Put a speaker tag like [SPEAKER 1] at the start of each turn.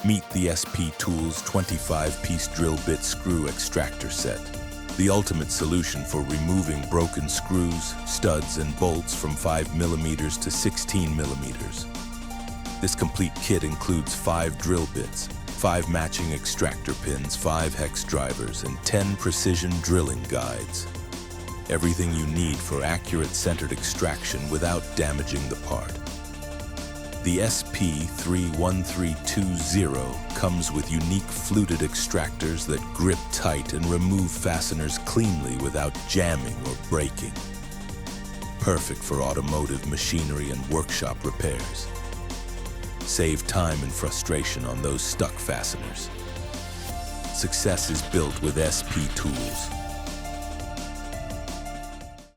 [SPEAKER 1] Meet the SP Tools 25-piece drill bit screw extractor set, the ultimate solution for removing broken screws, studs, and bolts from 5mm to 16mm. This complete kit includes 5 drill bits, 5 matching extractor pins, 5 hex drivers, and 10 precision drilling guides. Everything you need for accurate centered extraction without damaging the part. The SP31320 comes with unique fluted extractors that grip tight and remove fasteners cleanly without jamming or breaking. Perfect for automotive machinery and workshop repairs. Save time and frustration on those stuck fasteners. Success is built with SP Tools.